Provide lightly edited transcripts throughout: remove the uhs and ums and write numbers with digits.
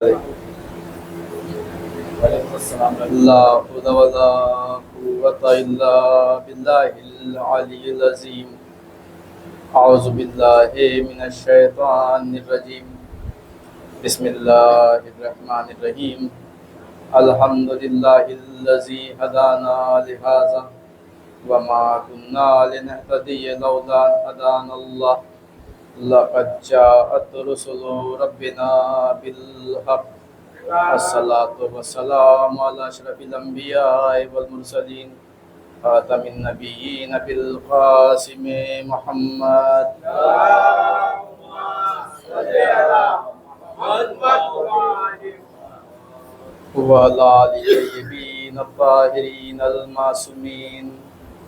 لا حول ولا قوة إلا بالله العلي العظيم. أعوذ بالله من الشيطان الرجيم. بسم الله الرحمن الرحيم. الحمد لله الذي هدانا لهذا وما كنا لنهتدي لولا أن هدانا الله. لقد جاءت رسل ربنا بالحق. الصلاة والسلام على أشرف الأنبياء والمرسلين خاتم النبيين بالقاسم محمد وعلى آل الطيبين الطاهرين المعصومين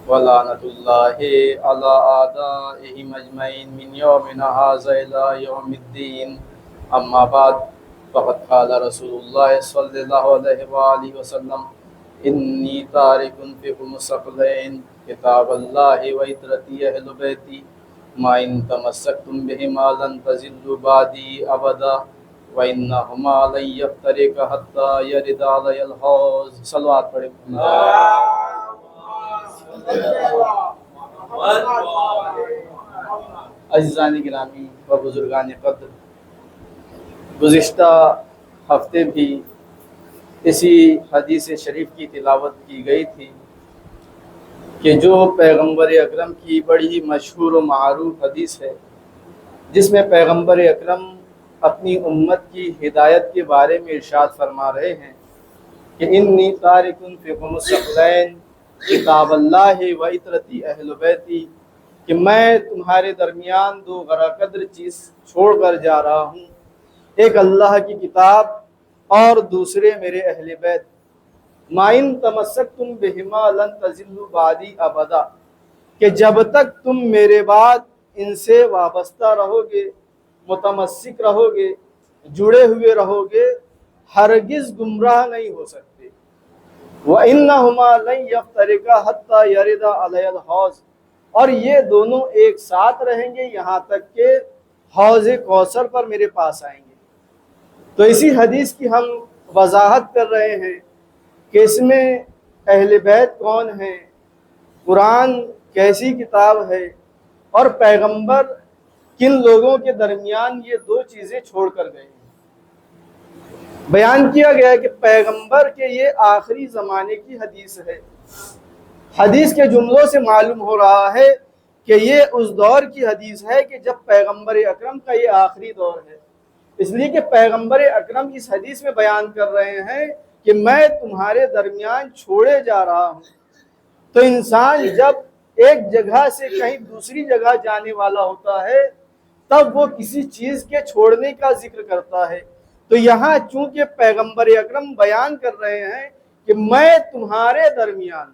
ولعنة الله على أعدائهم أجمعين من يومنا هذا إلى يوم الدين. أما بعد فقد قال رسول الله صلى الله عليه وآله وسلم: إني تارك فيكم الثقلين كتاب الله وعترتي أهل بيتي ما إن تمسكتم بهما لن تزلوا بعدي أبدا وإنهما لن يفترقا حتى يرد علي الحوض. صلوات پڑھیں. عزیزان گرامی و بزرگان قدر، گزشتہ ہفتے بھی اسی حدیث شریف کی تلاوت کی گئی تھی کہ جو پیغمبر اکرم کی بڑی مشہور و معروف حدیث ہے، جس میں پیغمبر اکرم اپنی امت کی ہدایت کے بارے میں ارشاد فرما رہے ہیں کہ انی تارک فیکم الثقلین کتاب اللہ و عترتی اہل بیتی، کہ میں تمہارے درمیان دو غرا قدر چیز چھوڑ کر جا رہا ہوں، ایک اللہ کی کتاب اور دوسرے میرے اہل بیت. ما ان تمسکتم بہما لن تضلوا بعدی ابدا، کہ جب تک تم میرے بعد ان سے وابستہ رہو گے، متمسک رہو گے، جڑے ہوئے رہو گے، ہرگز گمراہ نہیں ہو سکتے. وَإِنَّهُمَا لَن يَفْتَرِقَا حَتَّى يَرِدَ عَلَيَّ الْحَوْض، اور یہ دونوں ایک ساتھ رہیں گے یہاں تک کہ حوض کوثر پر میرے پاس آئیں گے. تو اسی حدیث کی ہم وضاحت کر رہے ہیں کہ اس میں اہل بیت کون ہیں، قرآن کیسی کتاب ہے، اور پیغمبر کن لوگوں کے درمیان یہ دو چیزیں چھوڑ کر گئے ہیں. بیان کیا گیا ہے کہ پیغمبر کے یہ آخری زمانے کی حدیث ہے. حدیث کے جملوں سے معلوم ہو رہا ہے کہ یہ اس دور کی حدیث ہے کہ جب پیغمبر اکرم کا یہ آخری دور ہے. اس لیے کہ پیغمبر اکرم اس حدیث میں بیان کر رہے ہیں کہ میں تمہارے درمیان چھوڑے جا رہا ہوں. تو انسان جب ایک جگہ سے کہیں دوسری جگہ جانے والا ہوتا ہے تب وہ کسی چیز کے چھوڑنے کا ذکر کرتا ہے. تو یہاں چونکہ پیغمبر اکرم بیان کر رہے ہیں کہ میں تمہارے درمیان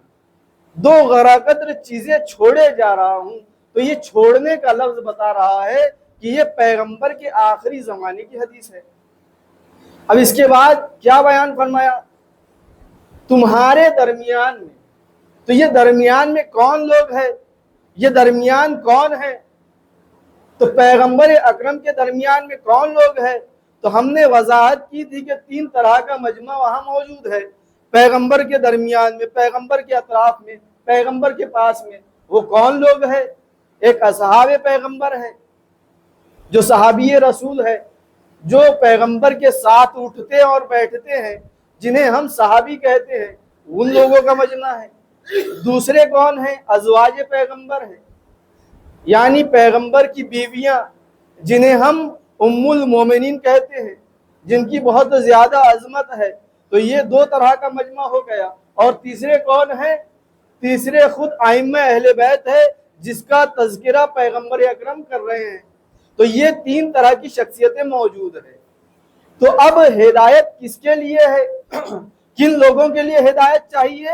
دو غرا قدر چیزیں چھوڑے جا رہا ہوں، تو یہ چھوڑنے کا لفظ بتا رہا ہے کہ یہ پیغمبر کے آخری زمانے کی حدیث ہے. اب اس کے بعد کیا بیان فرمایا؟ تمہارے درمیان میں. تو یہ درمیان میں کون لوگ ہیں؟ یہ درمیان کون ہے؟ تو پیغمبر اکرم کے درمیان میں کون لوگ ہیں؟ تو ہم نے وضاحت کی تھی کہ تین طرح کا مجمع وہاں موجود ہے. پیغمبر کے درمیان میں، پیغمبر کے اطراف میں، پیغمبر کے پاس میں. وہ کون لوگ ہیں؟ ایک اصحاب پیغمبر ہے، جو صحابی رسول ہے، جو پیغمبر کے ساتھ اٹھتے اور بیٹھتے ہیں، جنہیں ہم صحابی کہتے ہیں، ان لوگوں کا مجمع ہے. دوسرے کون ہیں؟ ازواج پیغمبر ہیں، یعنی پیغمبر کی بیویاں، جنہیں ہم ام المومنین کہتے ہیں، جن کی بہت زیادہ عظمت ہے. تو یہ دو طرح کا مجمع ہو گیا. اور تیسرے کون ہیں؟ تیسرے خود ائمہ اہل بیت ہے، جس کا تذکرہ پیغمبر اکرم کر رہے ہیں. تو یہ تین طرح کی شخصیتیں موجود ہیں. تو اب ہدایت کس کے لیے ہے؟ کن لوگوں کے لیے ہدایت چاہیے؟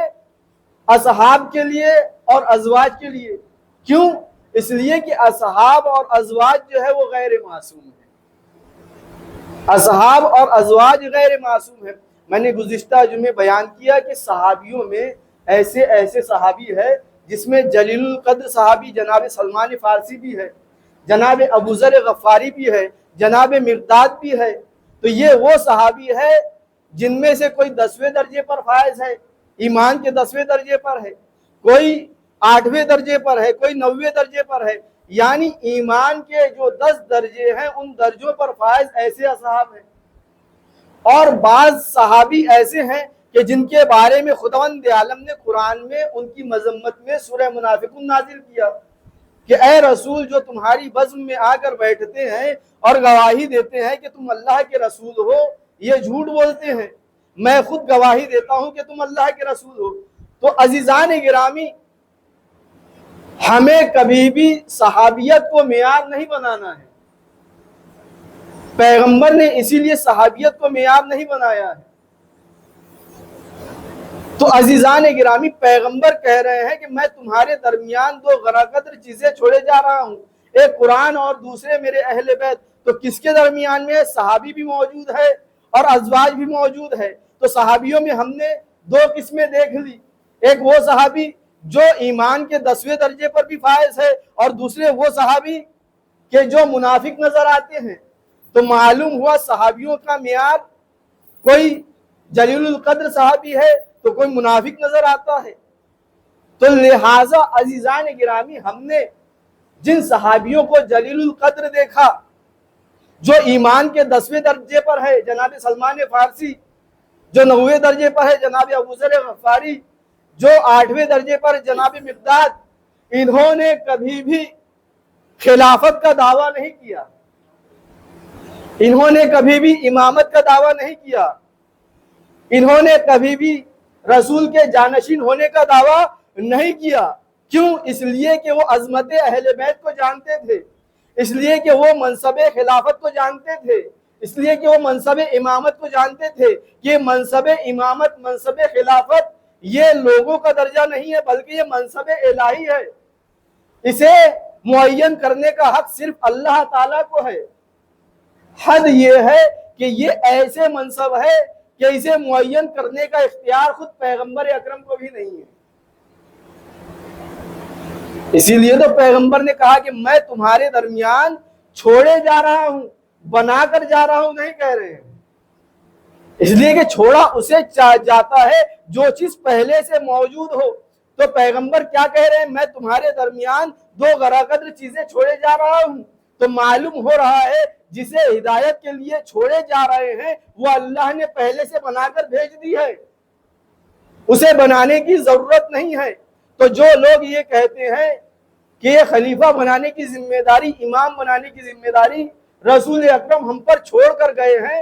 اصحاب کے لیے اور ازواج کے لیے. کیوں؟ اس لیے کہ اصحاب اور ازواج جو ہے وہ غیر معصوم ہیں. اصحاب اور ازواج غیر معصوم ہیں. میں نے گزشتہ جمعے بیان کیا کہ صحابیوں میں ایسے صحابی ہے جس میں جلیل القدر صحابی جناب سلمان فارسی بھی ہے، جناب ابو ذر غفاری بھی ہے، جناب مقداد بھی ہے. تو یہ وہ صحابی ہے جن میں سے کوئی 10ویں درجے پر فائز ہے، ایمان کے 10ویں درجے پر ہے، کوئی 8ویں درجے پر ہے، کوئی 9ویں درجے پر ہے، یعنی ایمان کے جو 10 درجے ہیں ان درجوں پر فائز ایسے اصحاب ہیں۔ اور بعض صحابی ایسے ہیں کہ جن کے بارے میں خداوند عالم نے قرآن میں ان کی مذمت میں سورہ منافقون نازل کیا کہ اے رسول، جو تمہاری بزم میں آ کر بیٹھتے ہیں اور گواہی دیتے ہیں کہ تم اللہ کے رسول ہو، یہ جھوٹ بولتے ہیں، میں خود گواہی دیتا ہوں کہ تم اللہ کے رسول ہو۔ تو عزیزان گرامی، ہمیں کبھی بھی صحابیت کو معیار نہیں بنانا ہے۔ پیغمبر نے اسی لیے صحابیت کو معیار نہیں بنایا ہے۔ تو عزیزان گرامی، پیغمبر کہہ رہے ہیں کہ میں تمہارے درمیان 2 غراقدر چیزیں چھوڑے جا رہا ہوں، ایک قرآن اور دوسرے میرے اہل بیت۔ تو کس کے درمیان میں؟ صحابی بھی موجود ہے اور ازواج بھی موجود ہے۔ تو صحابیوں میں ہم نے 2 قسمیں دیکھ لی، ایک وہ صحابی جو ایمان کے 10ویں درجے پر بھی فائز ہے، اور دوسرے وہ صحابی کہ جو منافق نظر آتے ہیں۔ تو معلوم ہوا صحابیوں کا معیار کوئی جلیل القدر صحابی ہے تو کوئی منافق نظر آتا ہے۔ تو لہٰذا عزیزان گرامی، ہم نے جن صحابیوں کو جلیل القدر دیکھا، جو ایمان کے 10ویں درجے پر ہے جناب سلمان فارسی، جو 9ویں درجے پر ہے جناب ابوذر غفاری، جو 8ویں درجے پر جناب مقداد، انہوں نے کبھی بھی خلافت کا دعویٰ نہیں کیا، انہوں نے کبھی بھی امامت کا دعویٰ نہیں کیا، انہوں نے کبھی بھی رسول کے جانشین ہونے کا دعویٰ نہیں کیا۔ کیوں؟ اس لیے کہ وہ عظمت اہل بیت کو جانتے تھے، اس لیے کہ وہ منصب خلافت کو جانتے تھے، اس لیے کہ وہ منصب امامت کو جانتے تھے کہ منصب امامت، منصب خلافت یہ لوگوں کا درجہ نہیں ہے بلکہ یہ منصب الہی ہے، اسے معین کرنے کا حق صرف اللہ تعالیٰ کو ہے۔ حد یہ ہے کہ یہ ایسے منصب ہے کہ اسے معین کرنے کا اختیار خود پیغمبر اکرم کو بھی نہیں ہے۔ اسی لیے تو پیغمبر نے کہا کہ میں تمہارے درمیان چھوڑے جا رہا ہوں، بنا کر جا رہا ہوں نہیں کہہ رہے ہیں، اس لیے کہ چھوڑا اسے جاتا ہے جو چیز پہلے سے موجود ہو۔ تو پیغمبر کیا کہہ رہے ہیں؟ میں تمہارے درمیان 2 غراقدر چیزیں چھوڑے جا رہا ہوں۔ تو معلوم ہو رہا ہے جسے ہدایت کے لیے چھوڑے جا رہے ہیں وہ اللہ نے پہلے سے بنا کر بھیج دی ہے، اسے بنانے کی ضرورت نہیں ہے۔ تو جو لوگ یہ کہتے ہیں کہ یہ خلیفہ بنانے کی ذمہ داری، امام بنانے کی ذمہ داری رسول اکرم ہم پر چھوڑ کر گئے ہیں،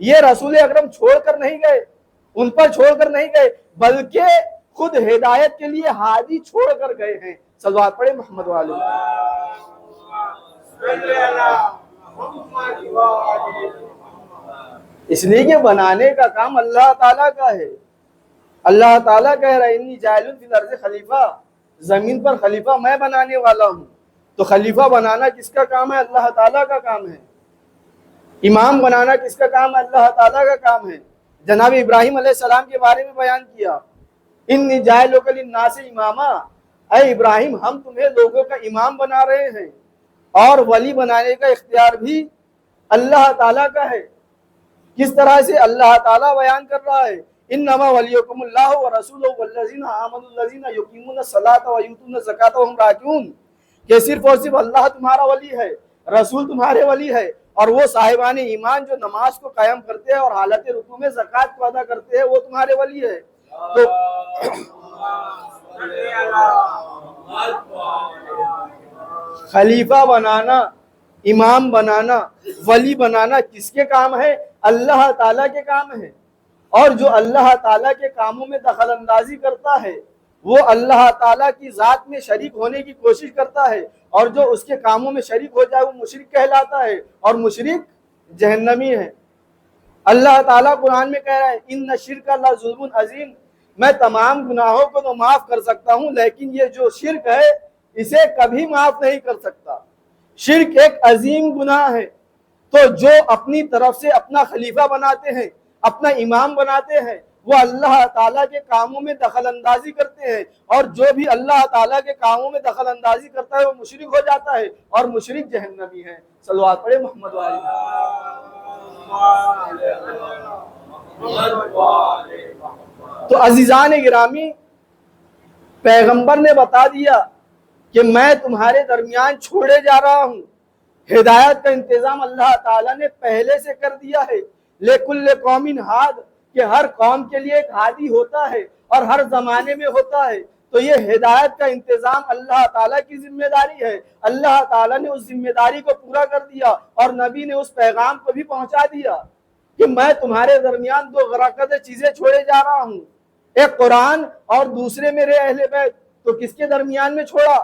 یہ رسول اکرم چھوڑ کر نہیں گئے، ان پر چھوڑ کر نہیں گئے، بلکہ خود ہدایت کے لیے ہادی چھوڑ کر گئے ہیں۔ صلوات پڑھیں محمد والے۔ اس لیے کہ بنانے کا کام اللہ تعالیٰ کا ہے۔ اللہ تعالیٰ کہہ رہا ہے انی جاعل فی الارض خلیفہ، زمین پر خلیفہ میں بنانے والا ہوں۔ تو خلیفہ بنانا کس کا کام ہے؟ اللہ تعالیٰ کا کام ہے۔ امام بنانا کس کا کام ہے؟ اللہ تعالیٰ کا کام ہے۔ جناب ابراہیم علیہ السلام کے بارے میں بیان کیا، انی جاعلک للناس اماما، اے ابراہیم ہم تمہیں لوگوں کا امام بنا رہے ہیں، اور ولی بنانے کا اختیار بھی اللہ تعالیٰ کا ہے۔ کس طرح سے اللہ تعالیٰ بیان کر رہا ہے، انما ولیکم اللہ ورسولہ والذین آمنوا الذین یقیمون الصلاۃ ویؤتون الزکاۃ وہم راکعون، کہ صرف اور صرف اللہ تمہارا ولی ہے، رسول تمہارے ولی ہے، اور وہ صاحبان ایمان جو نماز کو قائم کرتے ہیں اور حالت رکوع میں زکوٰۃ کو ادا کرتے ہیں وہ تمہارے ولی ہے۔ تو خلیفہ بنانا، امام بنانا، ولی بنانا کس کے کام ہے؟ اللہ تعالیٰ کے کام ہے۔ اور جو اللہ تعالیٰ کے کاموں میں دخل اندازی کرتا ہے وہ اللہ تعالیٰ کی ذات میں شریک ہونے کی کوشش کرتا ہے، اور جو اس کے کاموں میں شریک ہو جائے وہ مشرک کہلاتا ہے، اور مشرک جہنمی ہے۔ اللہ تعالیٰ قرآن میں کہہ رہا ہے ان الشرک لظلم عظیم، میں تمام گناہوں کو تو معاف کر سکتا ہوں لیکن یہ جو شرک ہے اسے کبھی معاف نہیں کر سکتا۔ شرک ایک عظیم گناہ ہے۔ تو جو اپنی طرف سے اپنا خلیفہ بناتے ہیں، اپنا امام بناتے ہیں، وہ اللہ تعالیٰ کے کاموں میں دخل اندازی کرتے ہیں، اور جو بھی اللہ تعالیٰ کے کاموں میں دخل اندازی کرتا ہے وہ مشرک ہو جاتا ہے، اور مشرک جہنمی ہے۔ صلوات پڑھیں محمد والے۔ تو عزیزان گرامی، پیغمبر نے بتا دیا کہ میں تمہارے درمیان چھوڑے جا رہا ہوں۔ ہدایت کا انتظام اللہ تعالیٰ نے پہلے سے کر دیا ہے۔ لِكُلِّ قَوْمٍ ہاد، کہ ہر قوم کے لیے ایک ہادی ہوتا ہے اور ہر زمانے میں ہوتا ہے۔ تو یہ ہدایت کا انتظام اللہ تعالیٰ کی ذمہ داری ہے۔ اللہ تعالیٰ نے اس ذمہ داری کو پورا کر دیا اور نبی نے اس پیغام کو بھی پہنچا دیا کہ میں تمہارے درمیان دو غراقت چیزیں چھوڑے جا رہا ہوں، ایک قرآن اور دوسرے میرے اہل بیت۔ تو کس کے درمیان میں چھوڑا؟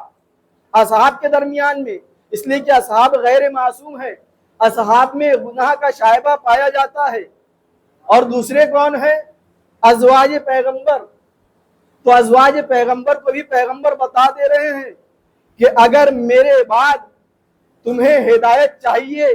اصحاب کے درمیان میں، اس لیے کہ اصحاب غیر معصوم ہیں، اصحاب میں گناہ کا شائبہ پایا جاتا ہے۔ اور دوسرے کون ہیں؟ ازواج پیغمبر۔ تو ازواج پیغمبر کو بھی پیغمبر بتا دے رہے ہیں کہ اگر میرے بعد تمہیں ہدایت چاہیے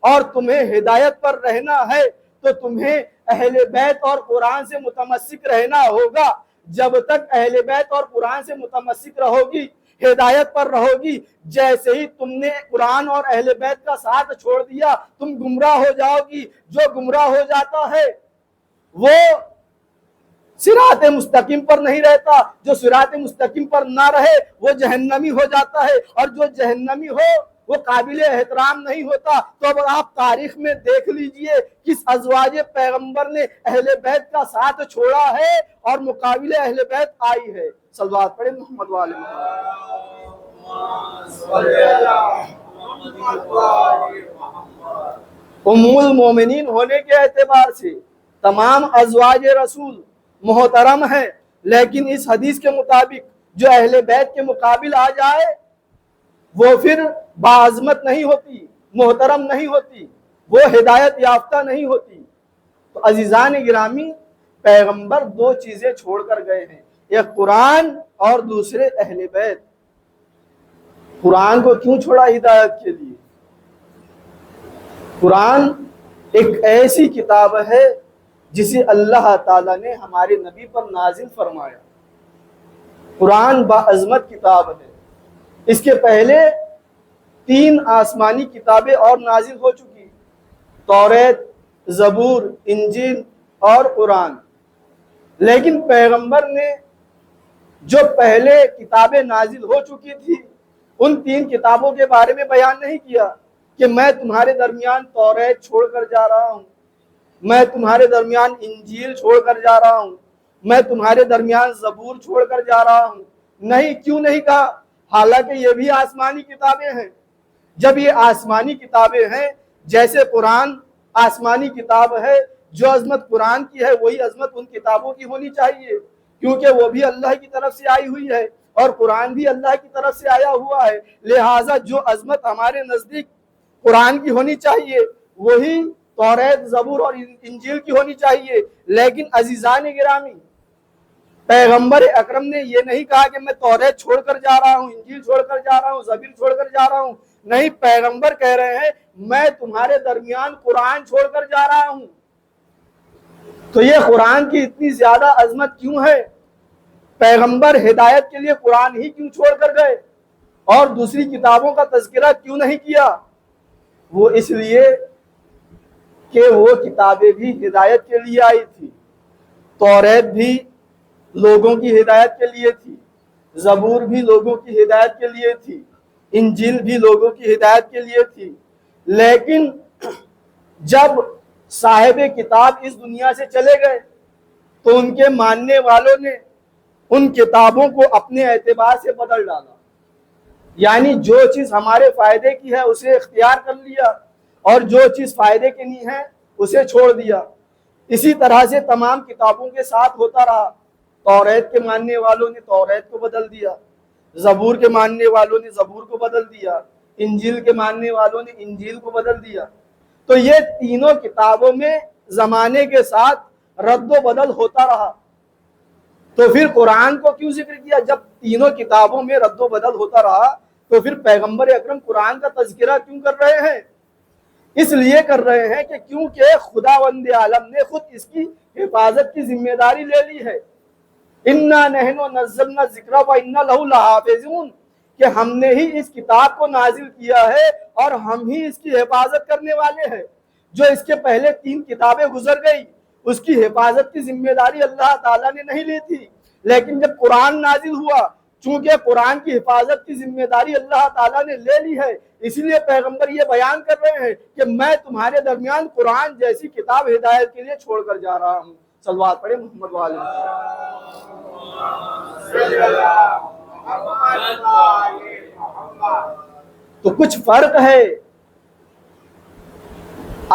اور تمہیں ہدایت پر رہنا ہے تو تمہیں اہل بیت اور قرآن سے متمسک رہنا ہوگا۔ جب تک اہل بیت اور قرآن سے متمسک رہو گی، ہدایت پر رہو گی، جیسے ہی تم نے قرآن اور اہل بیت کا ساتھ چھوڑ دیا تم گمراہ ہو جاؤ گی۔ جو گمراہ ہو جاتا ہے وہ صراط مستقیم پر نہیں رہتا، جو صراط مستقیم پر نہ رہے وہ جہنمی ہو جاتا ہے، اور جو جہنمی ہو وہ قابل احترام نہیں ہوتا۔ تو اب آپ تاریخ میں دیکھ لیجئے کس ازواج پیغمبر نے اہل بیت کا ساتھ چھوڑا ہے اور مقابل اہل بیت آئی ہے۔ صلوات پڑھیں محمد والے ام المومنین ہونے کے اعتبار سے تمام ازواج رسول محترم ہیں، لیکن اس حدیث کے مطابق جو اہل بیت کے مقابل آ جائے وہ پھر باعظمت نہیں ہوتی، محترم نہیں ہوتی، وہ ہدایت یافتہ نہیں ہوتی۔ تو عزیزان گرامی، پیغمبر دو چیزیں چھوڑ کر گئے ہیں، ایک قرآن اور دوسرے اہل بیت۔ قرآن کو کیوں چھوڑا ہدایت کے لیے؟ قرآن ایک ایسی کتاب ہے جسے اللہ تعالیٰ نے ہمارے نبی پر نازل فرمایا۔ قرآن باعظمت کتاب ہے۔ اس کے پہلے 3 آسمانی کتابیں اور نازل ہو چکی، توریت، زبور، انجیل اور قرآن۔ لیکن پیغمبر نے جو پہلے کتابیں نازل ہو چکی تھی ان 3 کتابوں کے بارے میں بیان نہیں کیا کہ میں تمہارے درمیان توریت چھوڑ کر جا رہا ہوں، میں تمہارے درمیان انجیل چھوڑ کر جا رہا ہوں، میں تمہارے درمیان زبور چھوڑ کر جا رہا ہوں۔ نہیں، کیوں نہیں کہا؟ حالانکہ یہ بھی آسمانی کتابیں ہیں۔ جب یہ آسمانی کتابیں ہیں، جیسے قرآن آسمانی کتاب ہے، جو عظمت قرآن کی ہے وہی عظمت ان کتابوں کی ہونی چاہیے، کیونکہ وہ بھی اللہ کی طرف سے آئی ہوئی ہے اور قرآن بھی اللہ کی طرف سے آیا ہوا ہے۔ لہٰذا جو عظمت ہمارے نزدیک قرآن کی ہونی چاہیے وہی توریت، زبور اور انجیل کی ہونی چاہیے۔ لیکن عزیزان گرامی، پیغمبر اکرم نے یہ نہیں کہا کہ میں توریت چھوڑ کر جا رہا ہوں، انجیل چھوڑ کر جا رہا ہوں، زبور چھوڑ کر جا رہا ہوں۔ نہیں، پیغمبر کہہ رہے ہیں میں تمہارے درمیان قرآن چھوڑ کر جا رہا ہوں۔ تو یہ قرآن کی اتنی زیادہ عظمت کیوں ہے؟ پیغمبر ہدایت کے لیے قرآن ہی کیوں چھوڑ کر گئے اور دوسری کتابوں کا تذکرہ کیوں نہیں کیا؟ وہ اس لیے کہ وہ کتابیں بھی ہدایت کے لیے آئی تھی۔ توریت بھی لوگوں کی ہدایت کے لیے تھی، زبور بھی لوگوں کی ہدایت کے لیے تھی، انجیل بھی لوگوں کی ہدایت کے لیے تھی۔ لیکن جب صاحب کتاب اس دنیا سے چلے گئے تو ان کے ماننے والوں نے ان کتابوں کو اپنے اعتبار سے بدل ڈالا، یعنی جو چیز ہمارے فائدے کی ہے اسے اختیار کر لیا اور جو چیز فائدے کی نہیں ہے اسے چھوڑ دیا۔ اسی طرح سے تمام کتابوں کے ساتھ ہوتا رہا۔ توریت کے ماننے والوں نے توریت کو بدل دیا، زبور کے ماننے والوں نے زبور کو بدل دیا، انجیل کے ماننے والوں نے انجیل کو بدل دیا۔ تو یہ تینوں کتابوں میں زمانے کے ساتھ رد و بدل ہوتا رہا۔ تو پھر قرآن کو کیوں ذکر کیا؟ جب تینوں کتابوں میں رد و بدل ہوتا رہا تو پھر پیغمبر اکرم قرآن کا تذکرہ کیوں کر رہے ہیں؟ اس لیے کر رہے ہیں کہ کیونکہ خداوند عالم نے خود اس کی حفاظت کی ذمہ داری لے لی ہے۔ اِنَّا نَحْنُ نَزَّلْنَا الذِّكْرَ وَإِنَّا لَهُ لَحَافِظُونَ، کہ ہم نے ہی اس کتاب کو نازل کیا ہے اور ہم ہی اس کی حفاظت کرنے والے ہیں۔ جو اس کے پہلے 3 کتابیں گزر گئی اس کی حفاظت کی ذمہ داری اللہ تعالیٰ نے نہیں لی تھی، لیکن جب قرآن نازل ہوا چونکہ قرآن کی حفاظت کی ذمہ داری اللہ تعالیٰ نے لے لی ہے، اسی لیے پیغمبر یہ بیان کر رہے ہیں کہ میں تمہارے درمیان قرآن جیسی کتاب ہدایت کے لیے چھوڑ کر جا رہا ہوں۔ صلوات پڑھیں محمد والے۔ تو کچھ فرق ہے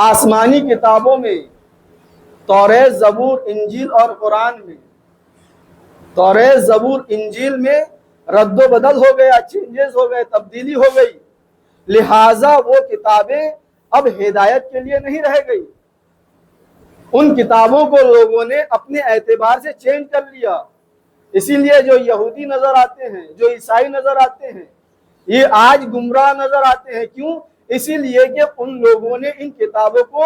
آسمانی کتابوں میں، توریت، زبور، انجیل اور قرآن میں۔ توریت، زبور، انجیل میں رد و بدل ہو گیا، چینجز ہو گئے، تبدیلی ہو گئی، لہٰذا وہ کتابیں اب ہدایت کے لیے نہیں رہ گئی۔ ان کتابوں کو لوگوں نے اپنے اعتبار سے چینج کر لیا، اسی لیے جو یہودی نظر آتے ہیں، جو عیسائی نظر آتے ہیں، یہ آج گمراہ نظر آتے ہیں۔ کیوں؟ اسی لیے کہ ان لوگوں نے ان کتابوں کو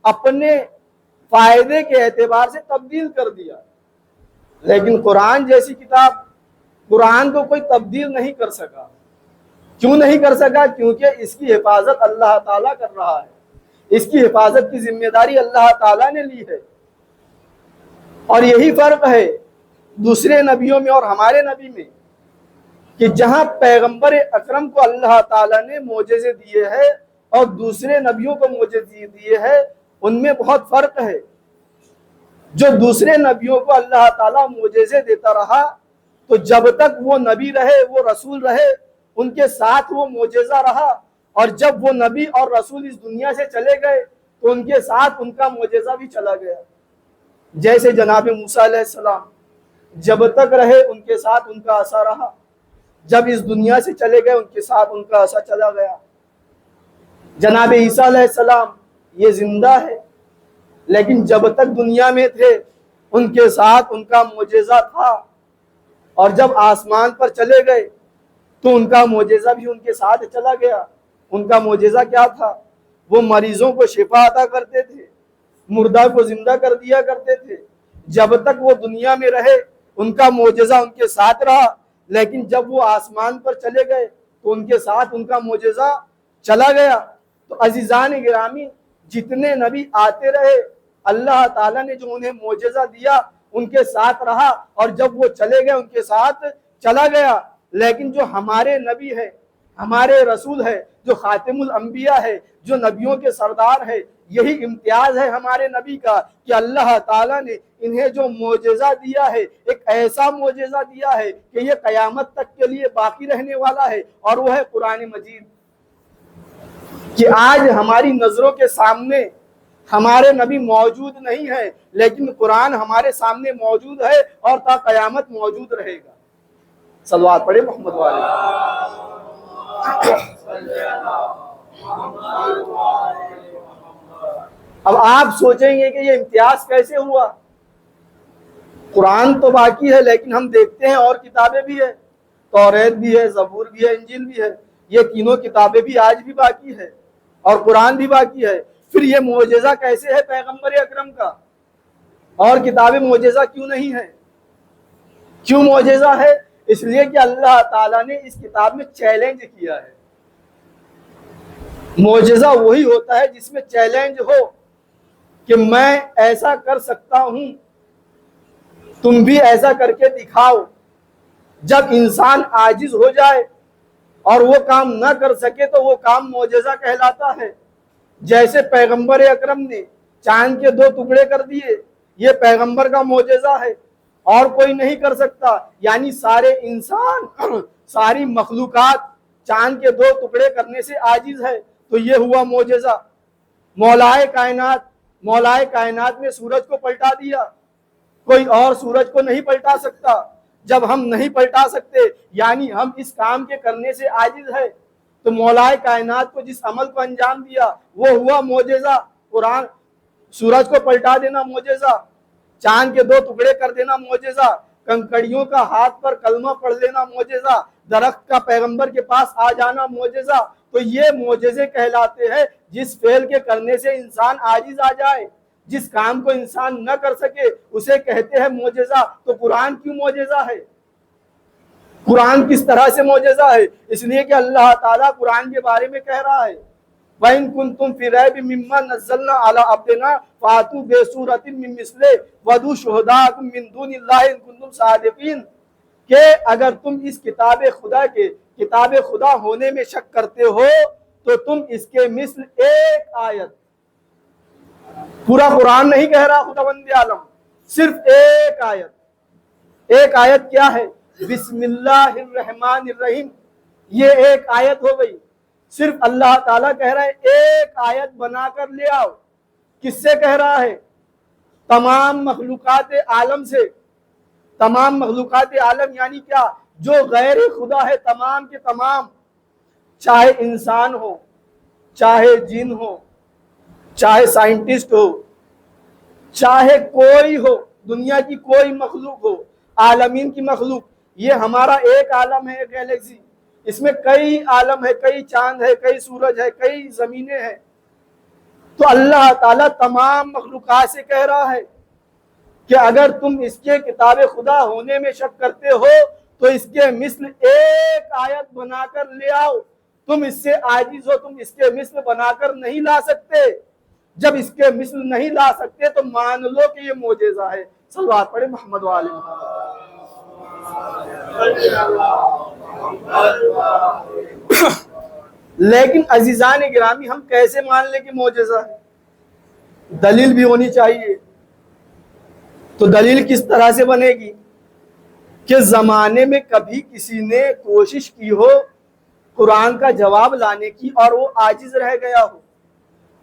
اپنے فائدے کے اعتبار سے تبدیل کر دیا، لیکن قرآن جیسی کتاب، قرآن کو کوئی تبدیل نہیں کر سکا۔ کیوں نہیں کر سکا؟ کیونکہ اس کی حفاظت اللہ تعالیٰ کر رہا ہے، اس کی حفاظت کی ذمہ داری اللہ تعالیٰ نے لی ہے۔ اور یہی فرق ہے دوسرے نبیوں میں اور ہمارے نبی میں، کہ جہاں پیغمبر اکرم کو اللہ تعالیٰ نے معجزے دیے ہیں اور دوسرے نبیوں کو معجزے دیے ہیں، ان میں بہت فرق ہے۔ جو دوسرے نبیوں کو اللہ تعالیٰ معجزے دیتا رہا تو جب تک وہ نبی رہے، وہ رسول رہے، ان کے ساتھ وہ معجزہ رہا، اور جب وہ نبی اور رسول اس دنیا سے چلے گئے تو ان کے ساتھ ان کا معجزہ بھی چلا گیا۔ جیسے جناب موسیٰ علیہ السلام جب تک رہے ان کے ساتھ ان کا اثر رہا، جب اس دنیا سے چلے گئے ان کے ساتھ ان کا اثر چلا گیا۔ جناب عیسیٰ علیہ السلام یہ زندہ ہے، لیکن جب تک دنیا میں تھے ان کے ساتھ ان کا معجزہ تھا، اور جب آسمان پر چلے گئے تو ان کا معجزہ بھی ان کے ساتھ چلا گیا۔ ان کا معجزہ کیا تھا؟ وہ مریضوں کو شفا عطا کرتے تھے، مردہ کو زندہ کر دیا کرتے تھے۔ جب تک وہ دنیا میں رہے ان کا معجزہ ان کے ساتھ رہا، لیکن جب وہ آسمان پر چلے گئے تو ان کے ساتھ ان کا معجزہ چلا گیا۔ تو عزیزان گرامی، جتنے نبی آتے رہے اللہ تعالیٰ نے جو انہیں معجزہ دیا ان کے ساتھ رہا، اور جب وہ چلے گئے ان کے ساتھ چلا گیا۔ لیکن جو ہمارے نبی ہے، ہمارے رسول ہے، جو خاتم الانبیاء ہے، جو نبیوں کے سردار ہے، یہی امتیاز ہے ہمارے نبی کا کہ اللہ تعالیٰ نے انہیں جو معجزہ دیا ہے، ایک ایسا معجزہ دیا ہے کہ یہ قیامت تک کے لیے باقی رہنے والا ہے، اور وہ ہے قرآن مجید۔ کہ آج ہماری نظروں کے سامنے ہمارے نبی موجود نہیں ہے، لیکن قرآن ہمارے سامنے موجود ہے اور تا قیامت موجود رہے گا۔ صلوات پڑھیں محمد والے۔ اب آپ سوچیں گے کہ یہ امتیاز کیسے ہوا؟ قرآن تو باقی ہے، لیکن ہم دیکھتے ہیں اور کتابیں بھی ہیں، توریت بھی ہے، زبور بھی ہے، انجیل بھی ہے، یہ تینوں کتابیں بھی آج بھی باقی ہے اور قرآن بھی باقی ہے۔ پھر یہ معجزہ کیسے ہے پیغمبر اکرم کا، اور کتابیں معجزہ کیوں نہیں ہے؟ کیوں معجزہ ہے؟ اس لیے کہ اللہ تعالیٰ نے اس کتاب میں چیلنج کیا ہے۔ معجزہ وہی ہوتا ہے جس میں چیلنج ہو کہ میں ایسا کر سکتا ہوں، تم بھی ایسا کر کے دکھاؤ۔ جب انسان عاجز ہو جائے اور وہ کام نہ کر سکے تو وہ کام معجزہ کہلاتا ہے۔ جیسے پیغمبر اکرم نے چاند کے 2 ٹکڑے کر دیے، یہ پیغمبر کا معجزہ ہے، اور کوئی نہیں کر سکتا۔ یعنی سارے انسان، ساری مخلوقات چاند کے 2 ٹکڑے کرنے سے عاجز ہے، تو یہ ہوا معجزہ۔ مولائے کائنات نے سورج کو پلٹا دیا، کوئی اور سورج کو نہیں پلٹا سکتا۔ جب ہم نہیں پلٹا سکتے یعنی ہم اس کام کے کرنے سے عاجز ہے، تو مولائے کائنات کو جس عمل کو انجام دیا وہ ہوا معجزہ۔ قرآن سورج کو پلٹا دینا معجزہ، چاند کے 2 ٹکڑے کر دینا معجزہ، کنکڑیوں کا ہاتھ پر کلمہ پڑھ لینا معجزہ، درخت کا پیغمبر کے پاس آ جانا معجزہ۔ تو یہ معجزے کہلاتے ہیں جس فعل کے کرنے سے انسان عاجز آ جائے، جس کام کو انسان نہ کر سکے اسے کہتے ہیں معجزہ۔ تو قرآن کیوں معجزہ ہے؟ قرآن کس طرح سے معجزہ ہے؟ اس لیے کہ اللہ تعالیٰ قرآن کے بارے میں کہہ رہا ہے وَإِن كُنتُمْ فِي رَيْبٍ مِّمَّا نَزَّلْنَا عَلَىٰ عَبْدِنَا فَأْتُوا بِسُورَةٍ مِّن مِّثْلِهِ وَادْعُوا شُهَدَاءَكُم مِّن دُونِ اللَّهِ إِن كُنتُمْ صَادِقِينَ کہ اگر تم اس کتاب خدا ہونے میں شک کرتے ہو تو تم اس کے مثل ایک آیت، پورا قرآن نہیں کہہ رہا خداوند عالم، صرف ایک آیت کیا ہے؟ بسم اللہ الرحمن الرحیم، یہ ایک آیت ہو گئی۔ صرف اللہ تعالیٰ کہہ رہا ہے ایک آیت بنا کر لے آؤ۔ کس سے کہہ رہا ہے؟ تمام مخلوقات عالم سے۔ تمام مخلوقات عالم یعنی کیا؟ جو غیر خدا ہے، تمام کے تمام، چاہے انسان ہو، چاہے جن ہو، چاہے سائنٹسٹ ہو، چاہے کوئی ہو، دنیا کی کوئی مخلوق ہو، عالمین کی مخلوق۔ یہ ہمارا ایک عالم ہے، گیلیکسی، اس میں کئی عالم ہے، کئی چاند ہے، کئی سورج ہے، کئی زمینیں ہیں۔ تو اللہ تعالیٰ تمام مخلوقات سے کہہ رہا ہے کہ اگر تم اس کے کتاب خدا ہونے میں شک کرتے ہو تو اس کے مثل ایک آیت بنا کر لے آؤ۔ تم اس سے عاجز ہو، تم اس کے مثل بنا کر نہیں لا سکتے۔ جب اس کے مثل نہیں لا سکتے تو مان لو کہ یہ معجزہ ہے۔ صلوات پڑھیں محمد و آل محمد۔ لیکن عزیزان گرامی، ہم کیسے مان لیں کہ معجزہ ہے؟ دلیل بھی ہونی چاہیے۔ تو دلیل کس طرح سے بنے گی؟ کہ زمانے میں کبھی کسی نے کوشش کی ہو قرآن کا جواب لانے کی اور وہ عاجز رہ گیا ہو،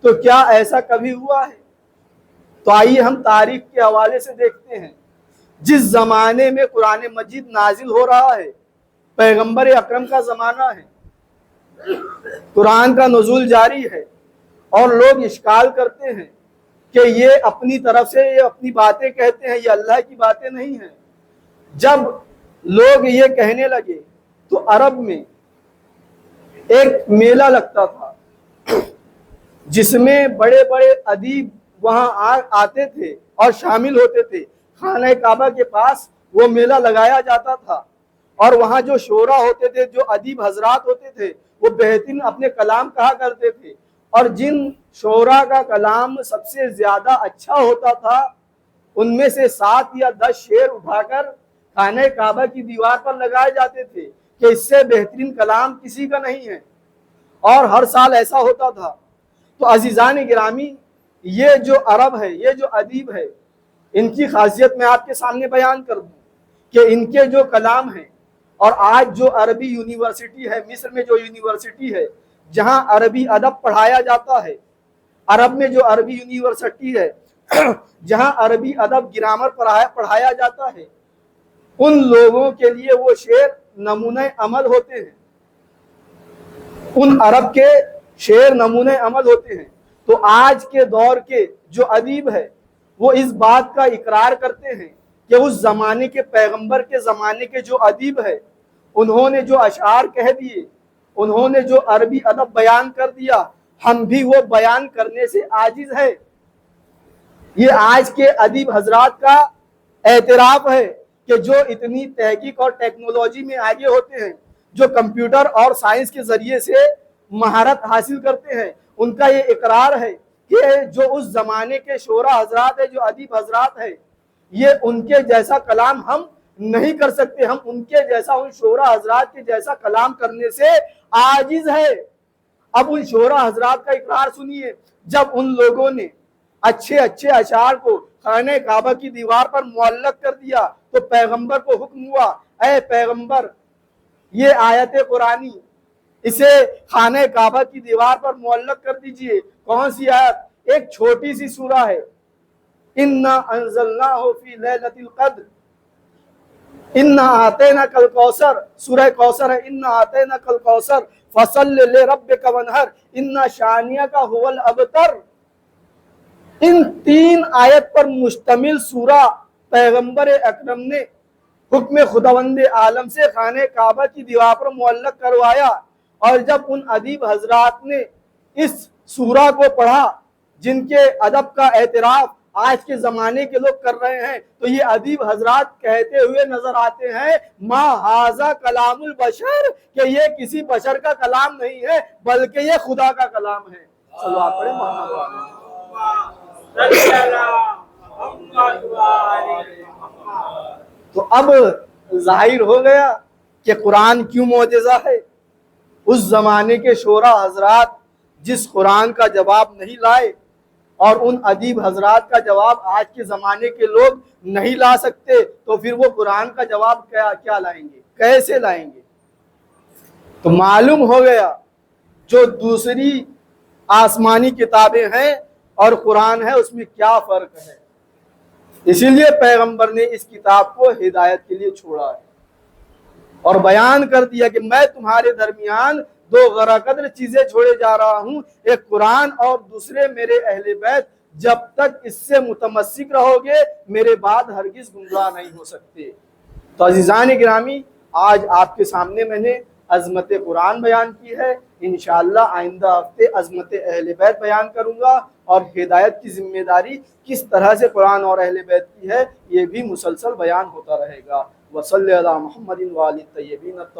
تو کیا ایسا کبھی ہوا ہے؟ تو آئیے ہم تاریخ کے حوالے سے دیکھتے ہیں۔ جس زمانے میں قرآن مجید نازل ہو رہا ہے، پیغمبر اکرم کا زمانہ ہے، قرآن کا نزول جاری ہے، اور لوگ اشکال کرتے ہیں کہ یہ اپنی طرف سے یہ اپنی باتیں کہتے ہیں، یہ اللہ کی باتیں نہیں ہیں۔ جب لوگ یہ کہنے لگے تو عرب میں ایک میلہ لگتا تھا جس میں بڑے بڑے ادیب وہاں آتے تھے اور شامل ہوتے تھے۔ خانہ کعبہ کے پاس وہ میلہ لگایا جاتا تھا، اور وہاں جو شعراء ہوتے تھے، جو ادیب حضرات ہوتے تھے، وہ بہترین اپنے کلام کہا کرتے تھے، اور جن شعراء کا کلام سب سے زیادہ اچھا ہوتا تھا ان میں سے 7 یا 10 شعر اٹھا کر خانہ کعبہ کی دیوار پر لگائے جاتے تھے کہ اس سے بہترین کلام کسی کا نہیں ہے، اور ہر سال ایسا ہوتا تھا۔ تو عزیزان گرامی، یہ جو عرب ہے، یہ جو ادیب ہے، ان کی خاصیت میں آپ کے سامنے بیان کر دوں کہ ان کے جو کلام ہیں، اور آج جو عربی یونیورسٹی ہے، مصر میں جو یونیورسٹی ہے جہاں عربی ادب پڑھایا جاتا ہے، عرب میں جو عربی یونیورسٹی ہے جہاں عربی ادب گرامر پڑھایا جاتا ہے، ان لوگوں کے لیے وہ شعر نمونہ عمل ہوتے ہیں، ان عرب کے شعر نمونہ عمل ہوتے ہیں۔ تو آج کے دور کے جو ادیب ہے وہ اس بات کا اقرار کرتے ہیں کہ اس زمانے کے پیغمبر کے زمانے کے جو ادیب ہے، انہوں نے جو اشعار کہہ دیے، انہوں نے جو عربی ادب بیان کر دیا، ہم بھی وہ بیان کرنے سے عاجز ہے۔ یہ آج کے ادیب حضرات کا اعتراف ہے کہ جو اتنی تحقیق اور ٹیکنالوجی میں آگے ہوتے ہیں، جو کمپیوٹر اور سائنس کے ذریعے سے مہارت حاصل کرتے ہیں، ان کا یہ اقرار ہے کہ جو اس زمانے کے شعراء حضرات ہیں، جو ادیب حضرات ہیں، یہ ان کے جیسا کلام ہم نہیں کر سکتے، ہم ان کے جیسا، ان شعراء حضرات کے جیسا کلام کرنے سے عاجز ہے۔ اب ان شعراء حضرات کا اقرار سنیے، جب ان لوگوں نے اچھے اچھے اشعار کو خانہ کعبہ کی دیوار پر معلق کر دیا تو پیغمبر کو حکم ہوا، اے پیغمبر، یہ آیت قرآنی اسے خانہ کعبہ کی دیوار پر معلق کر دیجئے۔ کون سی آیت؟ ایک چھوٹی سی سورہ ہے، اِنَّا أَنزَلْنَاهُ فِي لَيْلَةِ الْقَدْرِ، اِنَّا أَعْطَيْنَاكَ الْكَوْثَرَ، سورہ کوثر ہے، اِنَّا أَعْطَيْنَاكَ الْكَوْثَرَ فَصَلِّ لِرَبِّكَ وَانْحَرْ إِنَّ شَانِئَكَ هُوَ الْأَبْتَرُ۔ ان 3 آیت پر مشتمل سورہ پیغمبر اکرم نے حکم خداوند عالم سے خانہ کعبہ کی دیوار پر معلق کروایا، اور جب ان ادیب حضرات نے اس سورہ کو پڑھا، جن کے ادب کا اعتراف آج کے زمانے کے لوگ کر رہے ہیں، تو یہ ادیب حضرات کہتے ہوئے نظر آتے ہیں ما ھذا کلام البشر، کہ یہ کسی بشر کا کلام نہیں ہے بلکہ یہ خدا کا کلام ہے۔ صلوات پڑھیں محمد تو اب ظاہر ہو گیا کہ قرآن کیوں معجزہ ہے۔ اس زمانے کے شعراء حضرات جس قرآن کا جواب نہیں لائے، اور ان ادیب حضرات کا جواب آج کے زمانے کے لوگ نہیں لا سکتے، تو پھر وہ قرآن کا جواب کیا لائیں گے، کیسے لائیں گے؟ تو معلوم ہو گیا جو دوسری آسمانی کتابیں ہیں اور قرآن ہے اس میں کیا فرق ہے۔ اسی لیے پیغمبر نے اس کتاب کو ہدایت کے لیے چھوڑا ہے اور بیان کر دیا کہ میں تمہارے درمیان دو غرہ قدر چیزیں چھوڑے جا رہا ہوں، ایک قرآن اور دوسرے میرے اہل بیت، جب تک اس سے متمسک رہو گے میرے بعد ہرگز گمراہ نہیں ہو سکتے۔ تو عزیزان گرامی، آج آپ کے سامنے میں نے عظمت قرآن بیان کی ہے، انشاءاللہ آئندہ ہفتے عظمت اہل بیت بیان کروں گا، اور ہدایت کی ذمہ داری کس طرح سے قرآن اور اہل بیت کی ہے یہ بھی مسلسل بیان ہوتا رہے گا۔ وصلی علی محمد وآلہ الطیبین